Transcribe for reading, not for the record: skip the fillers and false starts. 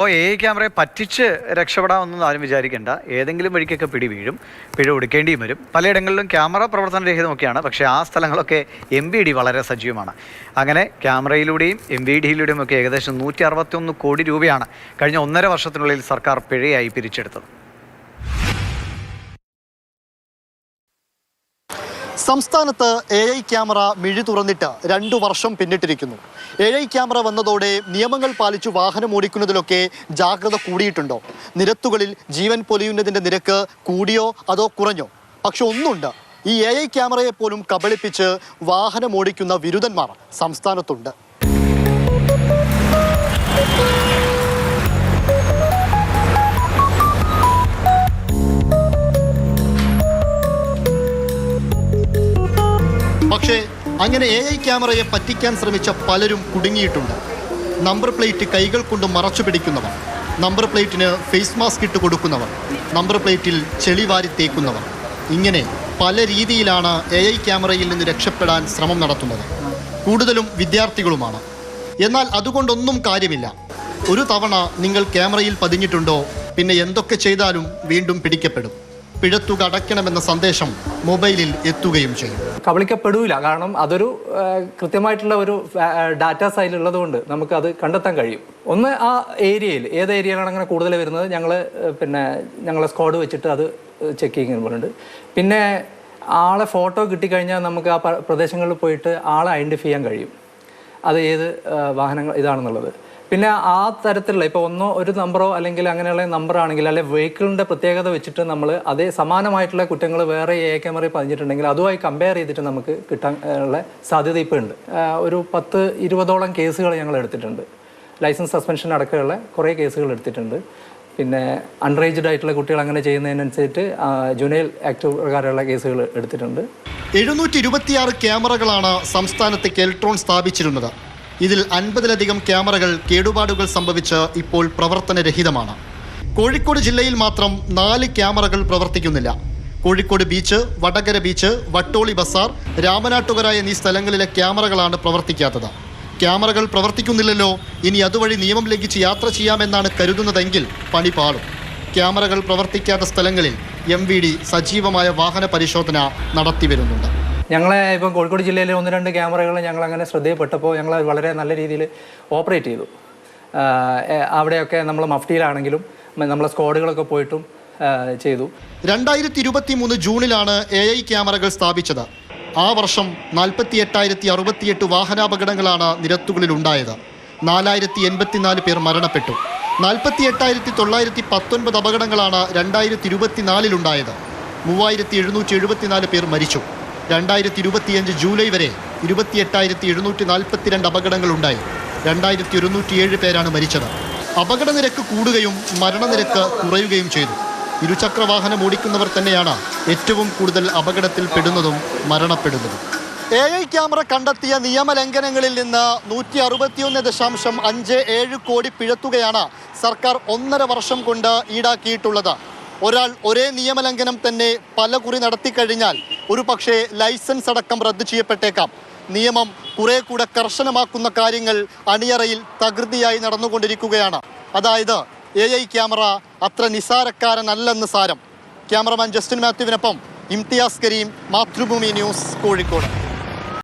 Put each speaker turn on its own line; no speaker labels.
അപ്പോൾ ക്യാമറയെ പറ്റിച്ച് രക്ഷപ്പെടാമെന്നൊന്നും ആരും വിചാരിക്കേണ്ട. ഏതെങ്കിലും വഴിക്കൊക്കെ പിടി വീഴും, പിഴ കൊടുക്കേണ്ടിയും വരും. പലയിടങ്ങളിലും ക്യാമറ പ്രവർത്തനരഹിതമൊക്കെയാണ്, പക്ഷേ ആ സ്ഥലങ്ങളൊക്കെ MVD വളരെ സജീവമാണ്. അങ്ങനെ ക്യാമറയിലൂടെയും MVDയിലൂടെയും ഒക്കെ ഏകദേശം 161 കോടി രൂപയാണ് കഴിഞ്ഞ 1.5 വർഷത്തിനുള്ളിൽ സർക്കാർ പിഴയായി പിരിച്ചെടുത്തത്.
സംസ്ഥാനത്ത് AI ക്യാമറ മിഴി തുറന്നിട്ട് 2 വർഷം പിന്നിട്ടിരിക്കുന്നു. AI ക്യാമറ വന്നതോടെ നിയമങ്ങൾ പാലിച്ചു വാഹനം ഓടിക്കുന്നതിലൊക്കെ ജാഗ്രത കൂടിയിട്ടുണ്ടോ? നിരത്തുകളിൽ ജീവൻ പൊലിയുന്നതിൻ്റെ നിരക്ക് കൂടിയോ അതോ കുറഞ്ഞോ? പക്ഷെ ഒന്നുണ്ട്, ഈ AI ക്യാമറയെ പോലും കബളിപ്പിച്ച് വാഹനം ഓടിക്കുന്ന വിരുദ്ധന്മാർ സംസ്ഥാനത്തുണ്ട്. പക്ഷേ അങ്ങനെ AI ക്യാമറയെ പറ്റിക്കാൻ ശ്രമിച്ച പലരും കുടുങ്ങിയിട്ടുണ്ട്. നമ്പർ പ്ലേറ്റ് കൈകൾ കൊണ്ട് മറച്ചു പിടിക്കുന്നവർ, നമ്പർ പ്ലേറ്റിന് ഫേസ് മാസ്ക് ഇട്ട് കൊടുക്കുന്നവർ, നമ്പർ പ്ലേറ്റിൽ ചെളി വാരി തേക്കുന്നവർ, ഇങ്ങനെ പല രീതിയിലാണ് AI ക്യാമറയിൽ നിന്ന് രക്ഷപ്പെടാൻ ശ്രമം നടത്തുന്നത്. കൂടുതലും വിദ്യാർത്ഥികളുമാണ്. എന്നാൽ അതുകൊണ്ടൊന്നും കാര്യമില്ല. ഒരു തവണ നിങ്ങൾ ക്യാമറയിൽ പതിഞ്ഞിട്ടുണ്ടോ, പിന്നെ എന്തൊക്കെ ചെയ്താലും വീണ്ടും പിടിക്കപ്പെടും. പിഴത്തുക അടയ്ക്കണമെന്ന സന്ദേശം മൊബൈലിൽ എത്തുകയും ചെയ്യും.
കബളിക്കപ്പെടില്ല, കാരണം അതൊരു കൃത്യമായിട്ടുള്ള ഒരു ഡാറ്റ സൈലുള്ളത് കൊണ്ട് നമുക്ക് അത് കണ്ടെത്താൻ കഴിയും. ഒന്ന്, ആ ഏരിയയിൽ ഏത് ഏരിയയിലാണ് അങ്ങനെ കൂടുതൽ വരുന്നത് ഞങ്ങളെ സ്ക്വാഡ് വെച്ചിട്ട് അത് ചെക്ക് ചെയ്യുന്നുണ്ട്. പിന്നെ ആളെ ഫോട്ടോ കിട്ടിക്കഴിഞ്ഞാൽ നമുക്ക് ആ പ്രദേശങ്ങളിൽ പോയിട്ട് ആളെ ഐഡൻറ്റിഫൈ ചെയ്യാൻ കഴിയും, അത് ഏത് വാഹനങ്ങൾ ഇതാണെന്നുള്ളത്. പിന്നെ ആ തരത്തിലുള്ള ഇപ്പോൾ ഒരു നമ്പറോ അല്ലെങ്കിൽ അങ്ങനെയുള്ള നമ്പറാണെങ്കിൽ അല്ലെങ്കിൽ വെഹിക്കിളിൻ്റെ പ്രത്യേകത വെച്ചിട്ട് നമ്മൾ അതേ സമാനമായിട്ടുള്ള കുറ്റങ്ങൾ വേറെ AI ക്യാമറയിൽ പതിഞ്ഞിട്ടുണ്ടെങ്കിൽ അതുമായി കമ്പയർ ചെയ്തിട്ട് നമുക്ക് കിട്ടാനുള്ള സാധ്യത ഇപ്പോൾ ഉണ്ട്. ഒരു 10-20ഓളം കേസുകൾ ഞങ്ങൾ എടുത്തിട്ടുണ്ട്. ലൈസൻസ് സസ്പെൻഷൻ അടക്കമുള്ള കുറേ കേസുകൾ എടുത്തിട്ടുണ്ട്. പിന്നെ അൺറേജ്ഡ് ആയിട്ടുള്ള കുട്ടികൾ അങ്ങനെ ചെയ്യുന്നതിനനുസരിച്ച് ജുനൈൽ ആക്ട് പ്രകാരമുള്ള കേസുകൾ എടുത്തിട്ടുണ്ട്.
726 ക്യാമറകളാണ് സംസ്ഥാനത്ത് കെൽട്രോൺ സ്ഥാപിച്ചിരുന്നത്. ഇതിൽ 50ലധികം ക്യാമറകൾ കേടുപാടുകൾ സംഭവിച്ച് ഇപ്പോൾ പ്രവർത്തനരഹിതമാണ്. കോഴിക്കോട് ജില്ലയിൽ മാത്രം 4 ക്യാമറകൾ പ്രവർത്തിക്കുന്നില്ല. കോഴിക്കോട് ബീച്ച്, വടകര ബീച്ച്, വട്ടോളി ബസാർ, രാമനാട്ടുകര എന്നീ സ്ഥലങ്ങളിലെ ക്യാമറകളാണ് പ്രവർത്തിക്കാത്തത്. ക്യാമറകൾ പ്രവർത്തിക്കുന്നില്ലല്ലോ, ഇനി അതുവഴി നിയമം ലംഘിച്ച് യാത്ര ചെയ്യാമെന്നാണ് കരുതുന്നതെങ്കിൽ പണി പാളും. ക്യാമറകൾ പ്രവർത്തിക്കാത്ത സ്ഥലങ്ങളിൽ MVD സജീവമായ വാഹന പരിശോധന നടത്തി വരുന്നുണ്ട്.
ഞങ്ങളെ ഇപ്പം കോഴിക്കോട് ജില്ലയിലെ 1-2 ക്യാമറകൾ ഞങ്ങളങ്ങനെ ശ്രദ്ധയിൽപ്പെട്ടപ്പോൾ ഞങ്ങൾ വളരെ നല്ല രീതിയിൽ ഓപ്പറേറ്റ് ചെയ്തു. അവിടെയൊക്കെ നമ്മൾ മഫ്റ്റിയിലാണെങ്കിലും നമ്മളെ സ്ക്വാഡുകളൊക്കെ പോയിട്ടും ചെയ്തു.
2023 ജൂണിലാണ് AI ക്യാമറകൾ സ്ഥാപിച്ചത്. ആ വർഷം 48,068 വാഹനാപകടങ്ങളാണ് നിരത്തുകളിൽ ഉണ്ടായത്. 4,084 പേർ മരണപ്പെട്ടു. 48,919 അപകടങ്ങളാണ് 2024 ഉണ്ടായത്. 3,774 പേർ മരിച്ചു. 2025 ജൂലൈ വരെ 28,742 അപകടങ്ങളുണ്ടായി. 2,107 പേരാണ് മരിച്ചത്. അപകട നിരക്ക് കൂടുകയും മരണനിരക്ക് കുറയുകയും ചെയ്തു. ഇരുചക്ര വാഹനം ഓടിക്കുന്നവർ തന്നെയാണ് ഏറ്റവും കൂടുതൽ അപകടത്തിൽ പെടുന്നതും മരണപ്പെടുന്നതും. AI ക്യാമറ കണ്ടെത്തിയ നിയമലംഘനങ്ങളിൽ നിന്ന് 161.57 കോടി പിഴത്തുകയാണ് സർക്കാർ 1.5 വർഷം കൊണ്ട് ഈടാക്കിയിട്ടുള്ളത്. ഒരാൾ ഒരേ നിയമലംഘനം തന്നെ പല കുറി നടത്തിക്കഴിഞ്ഞാൽ ഒരു പക്ഷേ ലൈസൻസ് അടക്കം റദ്ദു ചെയ്യപ്പെട്ടേക്കാം. നിയമം കുറെ കൂടെ കർശനമാക്കുന്ന കാര്യങ്ങൾ അണിയറയിൽ തകൃതിയായി നടന്നുകൊണ്ടിരിക്കുകയാണ്. അതായത് AI ക്യാമറ അത്ര നിസാരക്കാരനല്ലെന്ന് സാരം. ക്യാമറമാൻ ജസ്റ്റിൻ മാത്യുവിനൊപ്പം ഇംതിയാസ് കരീം, മാതൃഭൂമി ന്യൂസ്, കോഴിക്കോട്.